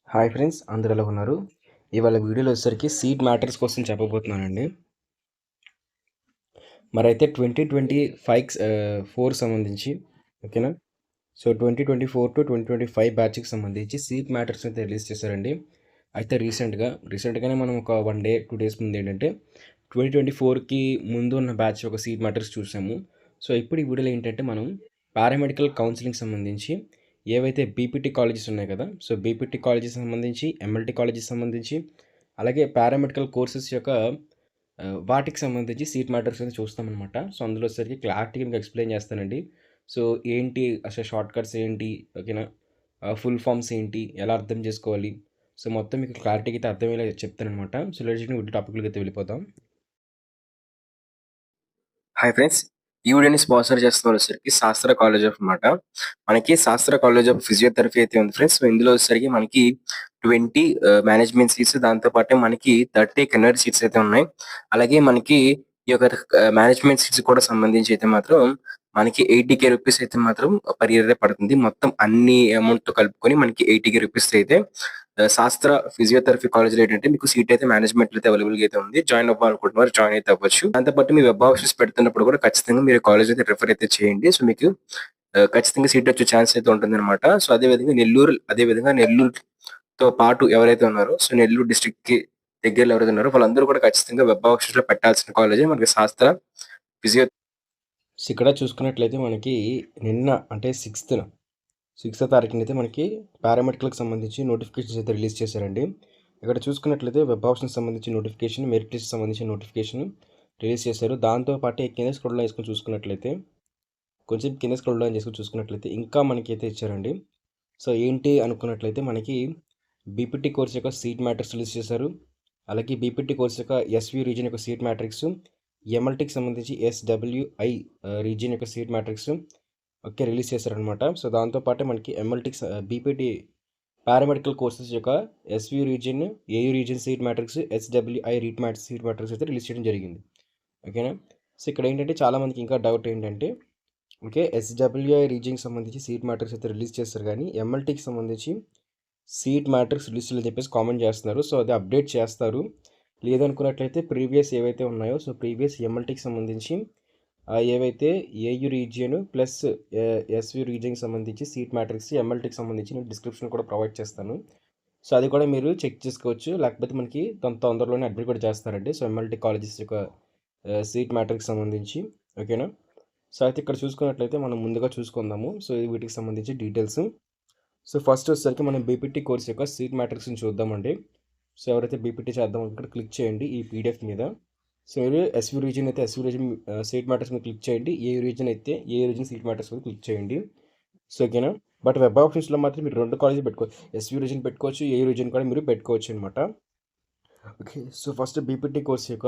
Hi friends, అందరూ ఎలా ఉన్నారు? ఇవాళ వీడియోలో వచ్చేసరికి సీట్ మ్యాటర్స్ కోసం చెప్పబోతున్నానండి. మరైతే 2025 సంబంధించి ఓకేనా. సో 2024 to 2025 బ్యాచ్కి సంబంధించి సీట్ మ్యాటర్స్ అయితే రిలీజ్ చేశారండి. అయితే రీసెంట్గానే మనం ఒక 1 day 2 days ముందు ఏంటంటే 2024కి ముందు ఉన్న బ్యాచ్ ఒక సీట్ మ్యాటర్స్ చూసాము. సో ఇప్పుడు ఈ వీడియోలో ఏంటంటే మనం పారామెడికల్ కౌన్సిలింగ్ సంబంధించి ఏవైతే బీపీటీ కాలేజెస్ ఉన్నాయి కదా, సో బీపీటీ కాలేజెస్ సంబంధించి, ఎంఎల్టీ కాలేజెస్ సంబంధించి, అలాగే పారామెడికల్ కోర్సెస్ యొక్క వాటికి సంబంధించి సీట్ మ్యాటర్స్ అయితే చూస్తామన్నమాట. సో అందులో వచ్చేసరికి క్లారిటీగా మీకు ఎక్స్ప్లెయిన్ చేస్తానండి. సో ఏంటి అసలు షార్ట్ కట్స్ ఏంటి, ఓకేనా, ఫుల్ ఫామ్స్ ఏంటి, ఎలా అర్థం చేసుకోవాలి, సో మొత్తం మీకు క్లారిటీగా అయితే అర్థమయ్యేలా చెప్తానమాట. సో లేదంటే వీటి టాపిక్లోకి అయితే వెళ్ళిపోతాం. హాయ్ ఫ్రెండ్స్, ఈ వీడియోని స్పాన్సర్ చేస్తున్న వచ్చేసరికి శాస్త్ర కాలేజ్ ఆఫ్ అన్నమాట. మనకి శాస్త్ర కాలేజ్ ఆఫ్ ఫిజియోథెరపీ అయితే ఉంది ఫ్రెండ్స్. సో ఇందులో వచ్చేసరికి మనకి 20 మేనేజ్మెంట్ సీట్స్, దాంతో పాటు మనకి 30 కెనర్ సీట్స్ అయితే ఉన్నాయి. అలాగే మనకి ఈ యొక్క మేనేజ్మెంట్ సీట్స్ కూడా సంబంధించి అయితే మాత్రం మనకి 80K రూపీస్ అయితే మాత్రం పర్ ఇయర్ పడుతుంది. మొత్తం అన్ని అమౌంట్ తో కలుపుకొని మనకి 80K రూపీస్ అయితే శాస్త్ర ఫిజియోథెరపీ కాలేజ్ ఏంటంటే మీకు సీట్ అయితే మేనేజ్మెంట్ అయితే అవైలబుల్ గా అయితే ఉంది. జాయిన్ అవ్వాలనుకుంటున్నారు, జాయిన్ అయితే అవ్వచ్చు. దాంతోపాటు మీ వెబ్ ఆప్షన్స్ పెడుతున్నప్పుడు కూడా ఖచ్చితంగా మీరు కాలేజ్ అయితే రిఫర్ అయితే చేయండి. సో మీకు ఖచ్చితంగా సీట్ వచ్చే ఛాన్స్ అయితే ఉంటుంది అనమాట. సో అదే విధంగా నెల్లూరుతో పాటు ఎవరైతే ఉన్నారో, సో నెల్లూరు డిస్ట్రిక్ట్ కి దగ్గరలో ఎవరైతే ఉన్నారో వాళ్ళందరూ కూడా ఖచ్చితంగా వెబ్ ఆప్షన్స్ లో పెట్టాల్సిన కాలేజే మనకి శాస్త్ర ఫిజియో. ఇక్కడ చూసుకున్నట్లయితే మనకి నిన్న అంటే 6వ తారీఖున అయితే మనకి పారామెడికల్కి సంబంధించి నోటిఫికేషన్స్ అయితే రిలీజ్ చేశారండి. ఇక్కడ చూసుకున్నట్లయితే వెబ్ ఆప్షన్కి సంబంధించి నోటిఫికేషన్, మెరిట్ లిస్ట్ సంబంధించిన నోటిఫికేషన్ రిలీజ్ చేశారు. దాంతోపాటు కింద స్క్రోల్ డౌన్ చేసుకొని చూసుకున్నట్లయితే ఇంకా మనకైతే ఇచ్చారండి. సో ఏంటి అనుకున్నట్లయితే మనకి బీపీటీ కోర్స్ యొక్క సీట్ మ్యాట్రిక్స్ రిలీజ్ చేశారు. అలాగే బీపీటీ కోర్స్ యొక్క ఎస్వి రీజియన్ యొక్క సీట్ మ్యాట్రిక్స్, ఎంఎల్టీకి సంబంధించి ఎస్డబ్ల్యూఐ రీజియన్ యొక్క సీట్ మ్యాట్రిక్స్ ఓకే రిలీజ్ చేశారనమాట. సో దాంతోపాటు మనకి ఎంఎల్టీ బీపీటీ పారామెడికల్ కోర్సెస్ యొక్క SV region, AU region seat matrix, SWI seat matrix అయితే రిలీజ్ చేయడం జరిగింది. ఓకేనా. సో ఇక్కడ ఏంటంటే చాలామందికి ఇంకా డౌట్ ఏంటంటే ఓకే ఎస్డబ్ల్యూఐ రీజియన్కి సంబంధించి సీట్ మ్యాట్రిక్స్ అయితే రిలీజ్ చేస్తారు, కానీ ఎంఎల్టీకి సంబంధించి సీట్ మ్యాట్రిక్స్ రిలీజ్ అని చెప్పేసి కామెంట్ చేస్తున్నారు. సో అది అప్డేట్ చేస్తారు. లేదనుకున్నట్లయితే ప్రీవియస్ ఏవైతే ఉన్నాయో, సో ప్రీవియస్ ఎంఎల్టీకి సంబంధించి ఏవైతే ఏయూ రీజియన్ ప్లస్ ఎస్వి రీజియన్కి సంబంధించి సీట్ మ్యాట్రిక్స్ ఎంఎల్టీకి సంబంధించి నేను డిస్క్రిప్షన్ కూడా ప్రొవైడ్ చేస్తాను. సో అది కూడా మీరు చెక్ చేసుకోవచ్చు. లేకపోతే మనకి తొందరలోనే అడ్మిట్ కూడా చేస్తారండి. సో ఎంఎల్టీ కాలేజెస్ యొక్క సీట్ మ్యాట్రిక్స్ సంబంధించి ఓకేనా. సో అయితే ఇక్కడ చూసుకున్నట్లయితే మనం ముందుగా చూసుకుందాము. సో వీటికి సంబంధించి డీటెయిల్స్. సో ఫస్ట్ వచ్చేసరికి మనం బీపీటీ కోర్స్ యొక్క సీట్ మ్యాట్రిక్స్ని చూద్దామండి. సో ఎవరైతే బీపీటీ చేద్దాం ఇక్కడ క్లిక్ చేయండి ఈ పీడిఎఫ్ మీద. సో మీరు ఎస్వి రీజియన్ అయితే ఎస్వి రీజియన్ సీట్ మ్యాట్రిక్స్ మీద క్లిక్ చేయండి. ఏ రీజియన్ అయితే ఏ రీజియన్ సీట్ మ్యాట్రిక్స్ మీద క్లిక్ చేయండి. సో ఓకేనా. బట్ వెబ్ ఆప్షన్స్లో మాత్రం మీరు 2 కాలేజీలు పెట్టుకోవచ్చు. ఎస్వి రీజియన్ పెట్టుకోవచ్చు, ఏ రీజియన్ కూడా మీరు పెట్టుకోవచ్చు అనమాట. Okay. So first BPT course యొక్క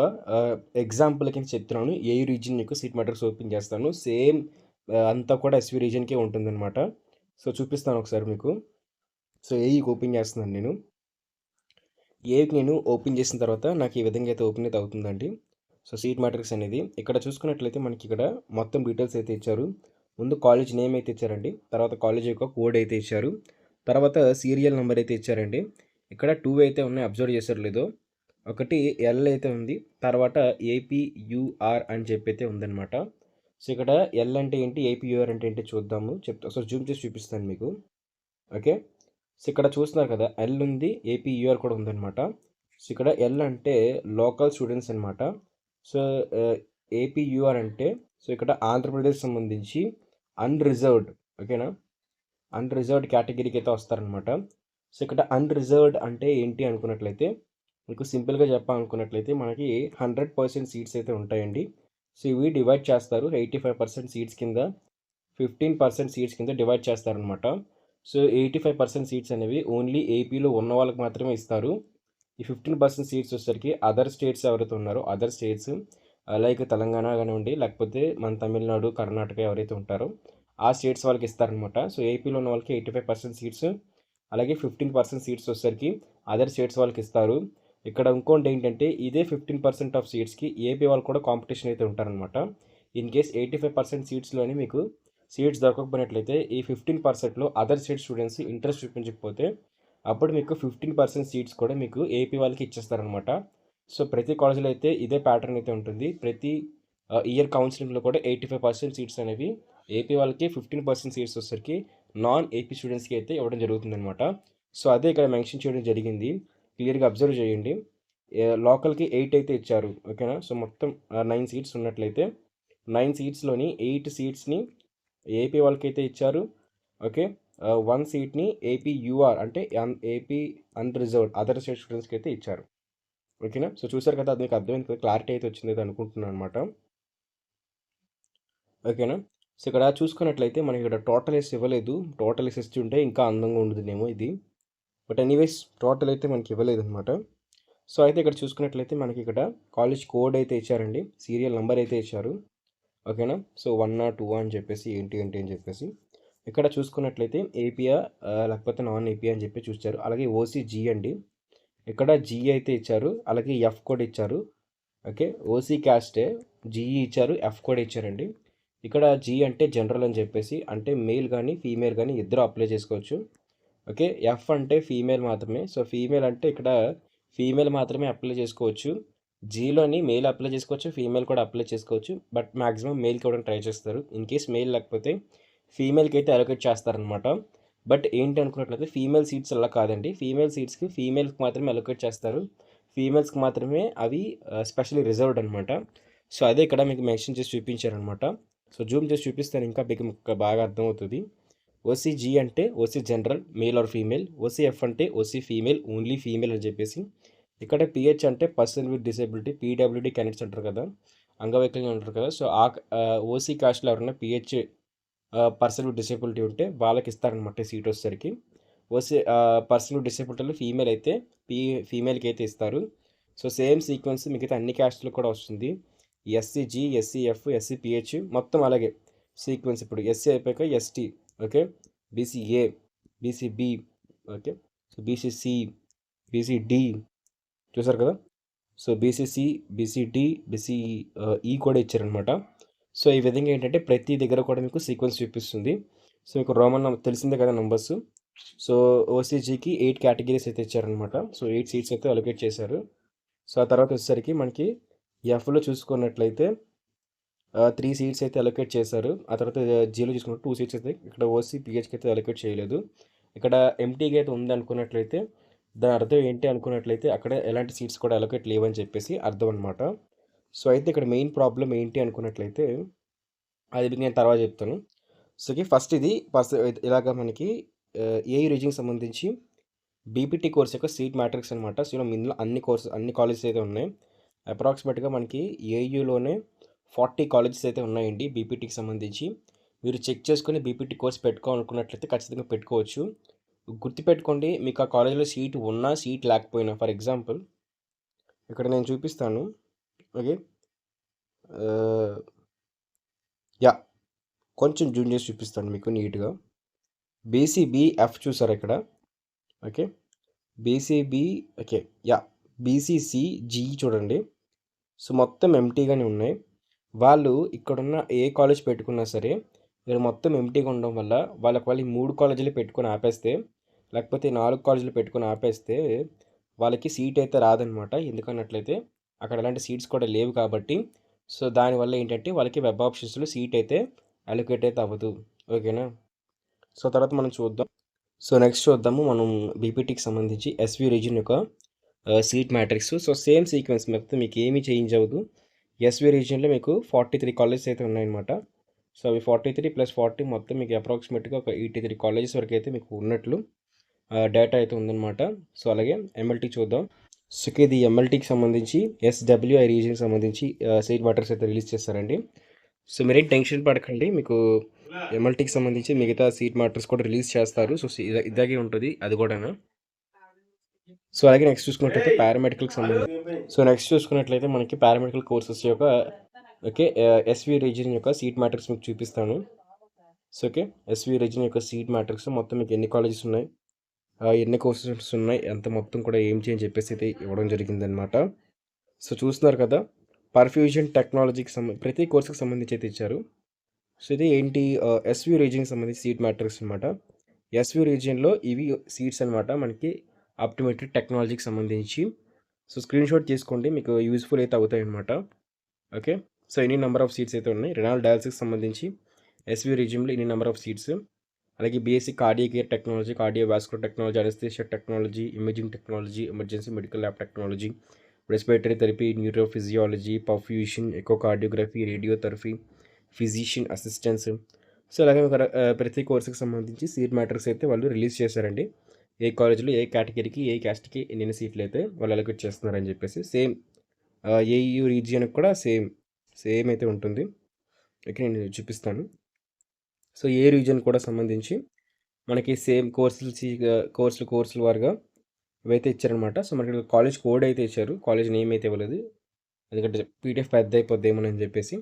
ఎగ్జాంపుల్ కింద చెప్తున్నాను. ఏ రీజియన్ యొక్క సీట్ మ్యాట్రిక్స్ ఓపెన్ చేస్తాను. సేమ్ అంతా కూడా ఎస్వి రీజియన్కే ఉంటుందన్నమాట. సో చూపిస్తాను ఒకసారి మీకు. సో ఏఈకి ఓపెన్ చేస్తున్నాను నేను. ఏకి నేను ఓపెన్ చేసిన తర్వాత నాకు ఈ విధంగా అయితే ఓపెన్ అయితే అవుతుందండి. సో సీట్ మ్యాట్రిక్స్ అనేది ఇక్కడ చూసుకున్నట్లయితే మనకి ఇక్కడ మొత్తం డీటెయిల్స్ అయితే ఇచ్చారు. ముందు కాలేజ్ నేమ్ అయితే ఇచ్చారండి, తర్వాత కాలేజ్ యొక్క కోడ్ అయితే ఇచ్చారు, తర్వాత సీరియల్ నెంబర్ అయితే ఇచ్చారండి. ఇక్కడ 2 అయితే ఉన్నాయి, అబ్జర్వ్ చేశారు లేదో. ఒకటి ఎల్ అయితే ఉంది, తర్వాత ఏపీయూఆర్ అని చెప్పి అయితే ఉందన్నమాట. సో ఇక్కడ ఎల్ అంటే ఏంటి, ఏపీయూఆర్ అంటే ఏంటి చూద్దాము, సో జూమ్ చేసి చూపిస్తాను మీకు. ఓకే. సో ఇక్కడ చూస్తున్నారు కదా, ఎల్ ఉంది, ఏపీయూఆర్ కూడా ఉందన్నమాట. సో ఇక్కడ ఎల్ అంటే లోకల్ స్టూడెంట్స్ అనమాట. సో ఏపీయూఆర్ అంటే సో ఇక్కడ ఆంధ్రప్రదేశ్ సంబంధించి అన్రిజర్వ్డ్, ఓకేనా, అన్రిజర్వ్డ్ కేటగిరీకి అయితే వస్తారనమాట. సో ఇక్కడ అన్రిజర్వ్డ్ అంటే ఏంటి అనుకున్నట్లయితే మీకు సింపుల్గా చెప్పాలనుకున్నట్లయితే మనకి 100% సీట్స్ అయితే ఉంటాయండి. సో ఇవి డివైడ్ చేస్తారు. 85% సీట్స్ కింద, 15% సీట్స్ కింద డివైడ్ చేస్తారనమాట. సో 85% సీట్స్ అనేవి ఓన్లీ ఏపీలో ఉన్న వాళ్ళకి మాత్రమే ఇస్తారు. ఈ 15% సీట్స్ వచ్చేసరికి అదర్ స్టేట్స్ ఎవరైతే ఉన్నారో, అదర్ స్టేట్స్ లైక్ తెలంగాణ కానివ్వండి, లేకపోతే మన తమిళనాడు, కర్ణాటక ఎవరైతే ఉంటారో ఆ స్టేట్స్ వాళ్ళకి ఇస్తారనమాట. సో ఏపీలో ఉన్న వాళ్ళకి 85% సీట్స్, అలాగే 15% సీట్స్ వచ్చేసరికి అదర్ స్టేట్స్ వాళ్ళకి ఇస్తారు. ఇక్కడ ఇంకోటి ఏంటంటే ఇదే 15% ఆఫ్ సీట్స్కి ఏపీ వాళ్ళు కూడా కాంపిటీషన్ అయితే ఉంటారనమాట. ఇన్ కేస్ 85% సీట్స్లోని మీకు సీట్స్ దొరకకపోయినట్లయితే ఈ 15%లో అదర్ స్టేట్ స్టూడెంట్స్ ఇంట్రెస్ట్ చూపించకపోతే అప్పుడు మీకు 15% సీట్స్ కూడా మీకు ఏపీ వాళ్ళకి ఇచ్చేస్తారనమాట. సో ప్రతి కాలేజ్లో అయితే ఇదే ప్యాటర్న్ అయితే ఉంటుంది. ప్రతి ఇయర్ కౌన్సిలింగ్లో కూడా 85% సీట్స్ అనేవి ఏపీ వాళ్ళకి, 15% సీట్స్ వచ్చేసరికి నాన్ ఏపీ స్టూడెంట్స్కి అయితే ఇవ్వడం జరుగుతుందనమాట. సో అదే ఇక్కడ మెన్షన్ చేయడం జరిగింది. క్లియర్గా అబ్జర్వ్ చేయండి. లోకల్కి 8 అయితే ఇచ్చారు, ఓకేనా. సో మొత్తం 9 సీట్స్ ఉన్నట్లయితే 9 సీట్స్లోని 8 సీట్స్ని ఏపీ వాళ్ళకైతే ఇచ్చారు, ఓకే. 1 సీట్ని ఏపీ యూఆర్ అంటే ఏపీ అన్రిజర్వ్డ్ అదర్ స్టేట్ స్టూడెంట్స్కి అయితే ఇచ్చారు, ఓకేనా. సో చూసారు కదా, అది మీకు అర్థమైంది కదా, క్లారిటీ అయితే వచ్చింది అయితే అనుకుంటున్నాను అనమాట, ఓకేనా. సో ఇక్కడ చూసుకున్నట్లయితే మనకి ఇక్కడ టోటల్ వేసి ఇవ్వలేదు. టోటల్ వేసి ఇచ్చి ఉంటే ఇంకా అందంగా ఉండదునేమో ఇది. బట్ ఎనీవేస్ టోటల్ అయితే మనకి ఇవ్వలేదు అనమాట. సో అయితే ఇక్కడ చూసుకున్నట్లయితే మనకి ఇక్కడ కాలేజ్ కోడ్ అయితే ఇచ్చారండి, సీరియల్ నెంబర్ అయితే ఇచ్చారు, ఓకేనా. సో 1 or 2 అని చెప్పేసి ఏంటి అని చెప్పేసి ఇక్కడ చూసుకున్నట్లయితే ఏపీఆ లేకపోతే నాన్ ఏపీ అని చెప్పి చూస్తారు. అలాగే ఓసీ జీ అండి, ఇక్కడ జీ అయితే ఇచ్చారు, అలాగే ఎఫ్ కోడ్ ఇచ్చారు, ఓకే. ఓసీ క్యాస్టే జీఈ ఇచ్చారు, ఎఫ్ కోడ్ ఇచ్చారండి. ఇక్కడ జీ అంటే జనరల్ అని చెప్పేసి, అంటే మేల్ కానీ ఫీమేల్ కానీ ఇద్దరు అప్లై చేసుకోవచ్చు, ఓకే. ఎఫ్ అంటే ఫీమేల్ మాత్రమే. సో ఫీమేల్ అంటే ఇక్కడ ఫీమేల్ మాత్రమే అప్లై చేసుకోవచ్చు. జీలోని మేల్ అప్లై చేసుకోవచ్చు, ఫీమేల్ కూడా అప్లై చేసుకోవచ్చు. బట్ మ్యాక్సిమం మేల్కి ఇవ్వడానికి ట్రై చేస్తారు. ఇన్ కేస్ మేల్ లేకపోతే ఫీమేల్కి అయితే అలొకేట్ చేస్తారనమాట. బట్ ఏంటి అనుకున్నట్లయితే ఫీమేల్ సీట్స్ అలా కాదండి. ఫీమేల్ సీట్స్కి ఫీమేల్కి మాత్రమే అలొకేట్ చేస్తారు, ఫీమేల్స్కి మాత్రమే అవి స్పెషల్లీ రిజర్వ్డ్ అనమాట. సో అదే ఇక్కడ మీకు మెన్షన్ చేసి చూపించారనమాట. సో జూమ్ చేసి చూపిస్తాను, ఇంకా మీకు బాగా అర్థమవుతుంది. ఓసీ జీ అంటే OC general male or female, OC F అంటే ఓసీ ఫీమేల్ ఓన్లీ ఫీమేల్ అని చెప్పేసి, ఇక్కడ పిహెచ్ అంటే person with disability, PWD candidates అంటారు కదా, అంగవైకల్యం ఉంటారు కదా. సో ఓసీ కాస్ట్లో ఎవరైనా పిహెచ్ పర్సన్ విత్ డిసేబిలిటీ ఉంటే వాళ్ళకి ఇస్తారనమాట సీట్ వచ్చేసరికి. ఓసీ పర్సన్ విత్ డిసేబిలిటీలో ఫీమేల్ అయితే ఫీమేల్కి అయితే ఇస్తారు. సో సేమ్ సీక్వెన్స్ మిగతా అన్ని క్యాస్ట్లో కూడా వస్తుంది. ఎస్సీజీ, ఎస్సీఎఫ్, ఎస్సీపిహెచ్ మొత్తం అలాగే సీక్వెన్స్. ఇప్పుడు ఎస్సీ అయిపోయాక ST, okay, BCA, BCB, okay. So BCC, BCD చూసారు కదా. సో బీసీసీ, బీసీడి, బీసీఈ కూడా ఇచ్చారనమాట. సో ఈ విధంగా ఏంటంటే ప్రతి దగ్గర కూడా మీకు సీక్వెన్స్ చూపిస్తుంది. సో మీకు రోమన్ తెలిసిందే కదా నంబర్స్. సో ఓసీజీకి 8 కేటగిరీస్ అయితే ఇచ్చారనమాట. సో 8 సీట్స్ అయితే అలొకేట్ చేశారు. సో ఆ తర్వాత వచ్చేసరికి మనకి ఎఫ్లో చూసుకున్నట్లయితే 3 సీట్స్ అయితే అలొకేట్ చేశారు. ఆ తర్వాత జీలో చూసుకున్న 2 సీట్స్ అయితే ఇక్కడ ఓసీ పిహెచ్కి అయితే అలొకేట్ చేయలేదు. ఇక్కడ ఎంటీగా అయితే ఉంది అనుకున్నట్లయితే దాని అర్థం ఏంటి అనుకున్నట్లయితే అక్కడ ఎలాంటి సీట్స్ కూడా అలొకేట్ లేవని చెప్పేసి అర్థం అనమాట. సో అయితే ఇక్కడ మెయిన్ ప్రాబ్లం ఏంటి అనుకున్నట్లయితే అది మీకు నేను తర్వాత చెప్తాను. సో ఫస్ట్ ఇది ఇలాగ మనకి ఏయూ రీజియన్కి సంబంధించి బీపీటీ కోర్స్ యొక్క సీట్ మ్యాట్రిక్స్ అనమాట. సో ఇందులో అన్ని కాలేజెస్ అయితే ఉన్నాయి. అప్రాక్సిమేట్గా మనకి ఏయూలోనే 40 కాలేజెస్ అయితే ఉన్నాయండి బీపీటీకి సంబంధించి. మీరు చెక్ చేసుకొని బీపీటీ కోర్స్ పెట్టుకోవాలనుకున్నట్లయితే ఖచ్చితంగా పెట్టుకోవచ్చు. గుర్తుపెట్టుకోండి, మీకు ఆ కాలేజీలో సీట్ ఉన్నా సీట్ లేకపోయినా, ఫర్ ఎగ్జాంపుల్ ఇక్కడ నేను చూపిస్తాను, ఓకే. యా కొంచెం జూమ్ చేసి చూపిస్తాను మీకు నీట్గా. బీసీబీఎఫ్ చూసారు ఇక్కడ, okay. BCB, okay, yeah. BCC G చూడండి. సో మొత్తం ఎంటీగానే ఉన్నాయి. వాళ్ళు ఇక్కడున్న ఏ కాలేజ్ పెట్టుకున్నా సరే ఇక్కడ మొత్తం ఎంటీగా ఉండడం వల్ల వాళ్ళు 3 కాలేజీలు పెట్టుకొని ఆపేస్తే, లేకపోతే 4 కాలేజీలు పెట్టుకొని ఆపేస్తే వాళ్ళకి సీట్ అయితే రాదనమాట. ఎందుకన్నట్లయితే అక్కడ ఎలాంటి సీట్స్ కూడా లేవు కాబట్టి. సో దానివల్ల ఏంటంటే వాళ్ళకి వెబ్ ఆప్షన్స్లో సీట్ అయితే అలొకేట్ అయితే అవ్వదు, ఓకేనా. సో తర్వాత మనం చూద్దాం. సో నెక్స్ట్ చూద్దాము మనం బీపీటీకి సంబంధించి ఎస్వి రీజియన్ యొక్క seat matrix. So same sequence మొత్తం మీకు ఏమీ చేంజ్ అవ్వదు. ఎస్వి రీజియన్లో మీకు 43 కాలేజెస్ అయితే ఉన్నాయన్నమాట. సో అవి 43 + 40 మొత్తం మీకు అప్రాక్సిమేట్గా ఒక 83 కాలేజెస్ వరకు అయితే మీకు ఉన్నట్లు డేటా అయితే ఉందన్నమాట. సో అలాగే ఎంఎల్టీ చూద్దాం. సో ఇది ఎంఎల్టీకి సంబంధించి ఎస్డబ్ల్యూఐ రీజియన్కి సంబంధించి సీట్ మ్యాట్రిక్స్ అయితే రిలీజ్ చేస్తారండి. సో మీరేం టెన్షన్ పడకండి, మీకు ఎంఎల్టీకి సంబంధించి మిగతా సీట్ మ్యాట్రిక్స్ కూడా రిలీజ్ చేస్తారు. సో ఇలాగే ఉంటుంది అది కూడా. సో అలాగే నెక్స్ట్ చూసుకున్నట్లయితే పారామెడికల్కి సంబంధించి, సో నెక్స్ట్ చూసుకున్నట్లయితే మనకి పారామెడికల్ కోర్సెస్ యొక్క, ఓకే, ఎస్వి రీజియన్ యొక్క సీట్ మ్యాట్రిక్స్ మీకు చూపిస్తాను. సో ఓకే, ఎస్వి రీజియన్ యొక్క సీట్ మ్యాట్రిక్స్ మొత్తం మీకు ఎన్ని కాలేజెస్ ఉన్నాయి, ఎన్ని కోర్సెస్ ఉన్నాయి, ఎంత మొత్తం కూడా ఏం చేయని చెప్పేసి అయితే ఇవ్వడం జరిగిందనమాట. సో చూస్తున్నారు కదా, పర్ఫ్యూజన్ టెక్నాలజీకి ప్రతి కోర్సుకి సంబంధించి అయితే ఇచ్చారు. సో ఇది ఏంటి, ఎస్వి రీజియన్కి సంబంధించి సీట్ మ్యాట్రిక్స్ అనమాట. ఎస్వి రీజియన్లో ఇవి సీట్స్ అనమాట మనకి ఆప్టోమెట్రిక్ టెక్నాలజీకి సంబంధించి. సో స్క్రీన్ షాట్ తీసుకోండి, మీకు యూజ్ఫుల్ అయితే అవుతాయి అనమాట. ఓకే, సో ఎన్ని నెంబర్ ఆఫ్ సీట్స్ అయితే ఉన్నాయి. రెనాల్ డయాలసిస్కి సంబంధించి ఎస్వి రీజియన్లో ఇన్ని నెంబర్ ఆఫ్ సీట్స్. అలాగే BSc cardio care technology, cardio vascular technology, anaesthesia technology, imaging technology, emergency medical lab technology, respiratory therapy, neurophysiology, perfusion, echocardiography, radiotherapy, physician assistance. So అలాగే ప్రతి కోర్సుకి సంబంధించి seat matrix అయితే వాళ్ళు release చేశారండి. ఏ కాలేజ్లో ఏ కేటగిరీకి ఏ క్యాస్ట్కి ఎన్ని సీట్లు అయితే వాళ్ళు అలొకేట్ చేస్తున్నారని చెప్పేసి. సేమ్ ఏయూ రీజియన్కి కూడా సేమ్ అయితే ఉంటుంది. ఓకే, నేను చూపిస్తాను. సో ఏ రీజియన్ కూడా సంబంధించి మనకి సేమ్ కోర్సులు వారుగా ఇవైతే ఇచ్చారనమాట. సో మనకి కాలేజ్ కోడ్ అయితే ఇచ్చారు, కాలేజ్ నేమ్ అయితే ఇవ్వలేదు, ఎందుకంటే పీడిఎఫ్ పెద్ద అయిపోద్దేమోనని చెప్పేసి.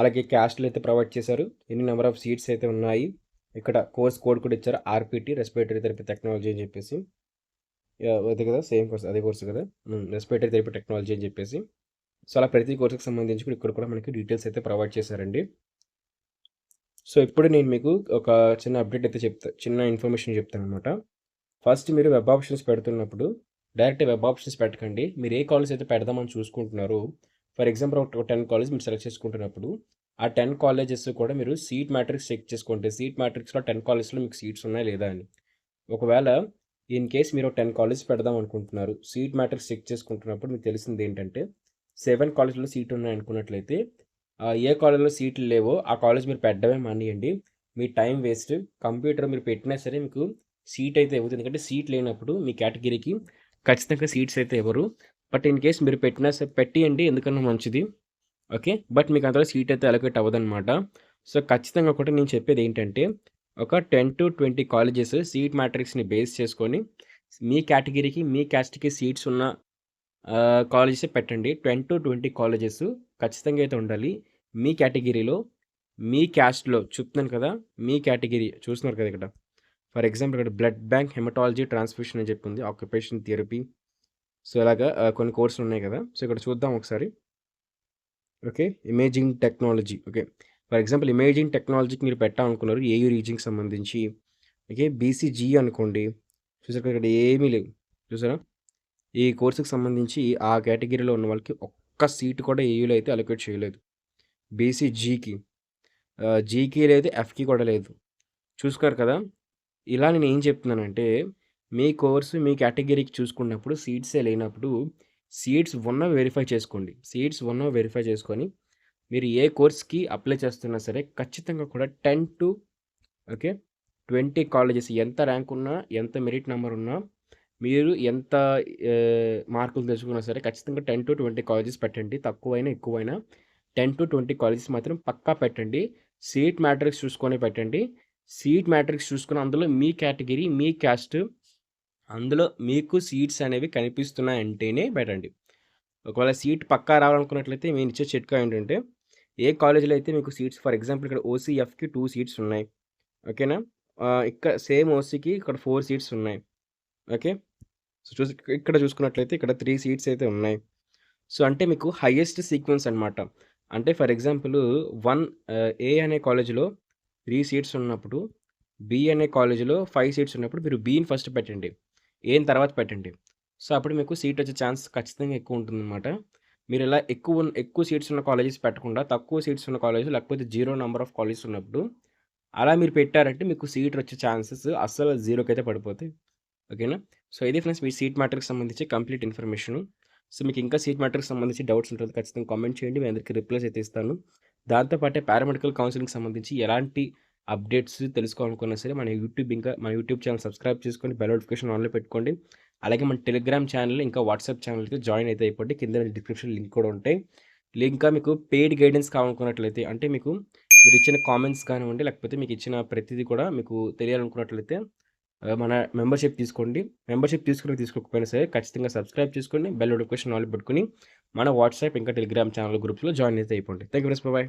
అలాగే క్యాస్ట్లు అయితే ప్రొవైడ్ చేశారు, ఎన్ని నెంబర్ ఆఫ్ సీట్స్ అయితే ఉన్నాయి. ఇక్కడ కోర్స్ కోడ్ కూడా ఇచ్చారు, ఆర్పిటి, రెస్పిరేటరీ థెరపీ టెక్నాలజీ అని చెప్పేసి. అదే కదా, సేమ్ కోర్స్, అదే కోర్సు కదా, రెస్పిరేటరీ థెరపీ టెక్నాలజీ అని చెప్పేసి. సో అలా ప్రతి కోర్సుకి సంబంధించి కూడా ఇక్కడ కూడా మనకి డీటెయిల్స్ అయితే ప్రొవైడ్ చేశారండి. సో ఇప్పుడు నేను మీకు ఒక చిన్న అప్డేట్ అయితే చిన్న ఇన్ఫర్మేషన్ చెప్తాను అనమాట. ఫస్ట్ మీరు వెబ్ ఆప్షన్స్ పెడుతున్నప్పుడు డైరెక్ట్ వెబ్ ఆప్షన్స్ పెట్టకండి. మీరు ఏ కాలేజ్ అయితే పెడదామని చూసుకుంటున్నారో, ఫర్ ఎగ్జాంపుల్ ఒక 10 కాలేజ్ మీరు సెలెక్ట్ చేసుకుంటున్నప్పుడు ఆ 10 కాలేజెస్ కూడా మీరు సీట్ మ్యాట్రిక్స్ చెక్ చేసుకోండి. సీట్ మ్యాట్రిక్స్లో 10 కాలేజ్లో మీకు సీట్స్ ఉన్నాయా లేదా అని. ఒకవేళ ఇన్ కేస్ మీరు 10 కాలేజ్ పెడదాం అనుకుంటున్నారు, సీట్ మ్యాట్రిక్స్ చెక్ చేసుకుంటున్నప్పుడు మీకు తెలిసింది ఏంటంటే 7 కాలేజ్లో సీట్ ఉన్నాయి అనుకున్నట్లయితే ఏ కాలేజ్లో సీట్లు లేవో ఆ కాలేజ్ మీరు పెట్టడమే మానేయండి. మీ టైం వేస్ట్. కంప్యూటర్ మీరు పెట్టినా సరే మీకు సీట్ అయితే ఇవ్వదు, ఎందుకంటే సీట్ లేనప్పుడు మీ కేటగిరీకి ఖచ్చితంగా సీట్స్ అయితే ఇవ్వరు. బట్ ఇన్ కేస్ మీరు పెట్టినా సరే పెట్టియండి, ఎందుకన్నా మంచిది. ఓకే, బట్ మీకు అందులో సీట్ అయితే అలొకేట్ అవ్వదన్నమాట. సో ఖచ్చితంగా ఒకటి నేను చెప్పేది ఏంటంటే ఒక 10 to 20 కాలేజెస్ సీట్ మ్యాట్రిక్స్ని బేస్ చేసుకొని మీ కేటగిరీకి మీ క్యాస్ట్కి సీట్స్ ఉన్న కాలేజెస్ పెట్టండి. 10 to 20 కాలేజెస్ ఖచ్చితంగా అయితే ఉండాలి మీ కేటగిరీలో, మీ క్యాస్ట్లో. చెప్తున్నాను కదా, మీ కేటగిరీ చూస్తున్నారు కదా ఇక్కడ. ఫర్ ఎగ్జాంపుల్ ఇక్కడ బ్లడ్ బ్యాంక్, హెమటాలజీ, ట్రాన్స్ఫ్యూషన్ అని చెప్పింది, ఆక్యుపేషన్ థెరపీ. సో ఇలాగా కొన్ని కోర్సులు ఉన్నాయి కదా. సో ఇక్కడ చూద్దాం ఒకసారి. Okay, imaging technology. Okay, for example imaging టెక్నాలజీకి మీరు పెట్టాలనుకున్నారు ఏయూ రీజియన్కి సంబంధించి. ఓకే, బీసీజీ అనుకోండి. చూసారు ఇక్కడ ఏమీ లేవు, చూసారా. ఈ కోర్సుకి సంబంధించి ఆ కేటగిరీలో ఉన్న వాళ్ళకి ఒక్క సీటు కూడా ఏయూలో అయితే అలొకేట్ చేయలేదు. బీసీజీకి జీకి లేదు, ఎఫ్కి కూడా లేదు. చూసుకోరు కదా. ఇలా నేను ఏం చెప్తున్నానంటే మీ కోర్సు మీ కేటగిరీకి చూసుకున్నప్పుడు సీట్సే లేనప్పుడు సీట్స్ ఉన్నవి వెరిఫై చేసుకోండి. సీట్స్ ఉన్నవి వెరిఫై చేసుకొని మీరు ఏ కోర్స్కి అప్లై చేస్తున్నా సరే ఖచ్చితంగా కూడా 10 to 20 కాలేజెస్, ఎంత ర్యాంక్ ఉన్నా, ఎంత మెరిట్ నెంబర్ ఉన్నా, మీరు ఎంత మార్కులు తెచ్చుకున్నా సరే ఖచ్చితంగా 10 to 20 కాలేజెస్ పెట్టండి. తక్కువైనా ఎక్కువైనా 10 to 20 కాలేజెస్ మాత్రం పక్కా పెట్టండి. సీట్ మ్యాట్రిక్స్ చూసుకొని పెట్టండి. సీట్ మ్యాట్రిక్స్ చూసుకొని అందులో మీ కేటగిరీ, మీ క్యాస్ట్, అందులో మీకు సీట్స్ అనేవి కనిపిస్తున్నాయంటేనే పెట్టండి. ఒకవేళ సీట్ పక్కా రావాలనుకున్నట్లయితే మేము ఇచ్చే చిట్కా ఏంటంటే ఏ కాలేజీలో అయితే మీకు సీట్స్, ఫర్ ఎగ్జాంపుల్ ఇక్కడ ఓసీఎఫ్కి 2 సీట్స్ ఉన్నాయి. ఓకేనా, ఇక్కడ సేమ్ ఓసీకి ఇక్కడ 4 సీట్స్ ఉన్నాయి. ఓకే, సో ఇక్కడ చూసుకున్నట్లయితే ఇక్కడ 3 సీట్స్ అయితే ఉన్నాయి. సో అంటే మీకు హైయెస్ట్ సీక్వెన్స్ అనమాట. అంటే ఫర్ ఎగ్జాంపుల్ ఏ అనే కాలేజీలో 3 సీట్స్ ఉన్నప్పుడు, బి అనే కాలేజీలో 5 సీట్స్ ఉన్నప్పుడు మీరు బిని ఫస్ట్ పెట్టండి, ఏం తర్వాత పెట్టండి. సో అప్పుడు మీకు సీట్ వచ్చే ఛాన్స్ ఖచ్చితంగా ఎక్కువ ఉంటుందన్నమాట. మీరు ఇలా ఎక్కువ సీట్స్ ఉన్న కాలేజెస్ పెట్టకుండా తక్కువ సీట్స్ ఉన్న కాలేజ్, లేకపోతే 0 నెంబర్ ఆఫ్ కాలేజెస్ ఉన్నప్పుడు అలా మీరు పెట్టారంటే మీకు సీట్ వచ్చే ఛాన్సెస్ అస్సలు 0కి అయితే పడిపోతాయి. ఓకేనా. సో ఇది ఫ్రెండ్స్ మీ సీట్ మ్యాట్రిక్స్ సంబంధించి కంప్లీట్ ఇన్ఫర్మేషన్. సో మీకు ఇంకా సీట్ మ్యాట్రిక్స్ సంబంధించి డౌట్స్ ఉంటుంది ఖచ్చితంగా కామెంట్ చేయండి, మీ అందరికీ రిప్లైస్ అయితే ఇస్తాను. దాంతోపాటే పారామెడికల్ కౌన్సిలింగ్ సంబంధించి ఎలాంటి అప్డేట్స్ తెలుసుకోవాలనుకున్నా సరే మన యూట్యూబ్ ఛానల్ సబ్స్క్రైబ్ చేసుకొని బెల్ నోటిఫికేషన్ ఆన్లో పెట్టుకోండి. అలాగే మన టెలిగ్రామ్ ఛానల్, ఇంకా వాట్సాప్ ఛానల్ అయితే జాయిన్ అయితే అయిపోండి. కింద డిస్క్రిప్షన్ లింక్ కూడా ఉంటాయి. ఇంకా మీకు పెయిడ్ గైడెన్స్ కావాలనుకున్నట్లయితే, అంటే మీకు మీరు ఇచ్చిన కామెంట్స్ కానివ్వండి, లేకపోతే మీకు ఇచ్చిన ప్రతిదీ కూడా మీకు తెలియాలనుకున్నట్లయితే మన మెంబర్షిప్ తీసుకోండి. మెంబర్షిప్ తీసుకోకపోయినా సరే ఖచ్చితంగా సబ్స్క్రైబ్ చేసుకోండి, బెల్ నోటిఫికేషన్ ఆన్లో పెట్టుకుని మన వాట్సాప్ ఇంకా టెలిగ్రామ్ ఛానల్ గ్రూప్స్లో జాయిన్ అయితే అయిపోండి. Thank you friends, bye.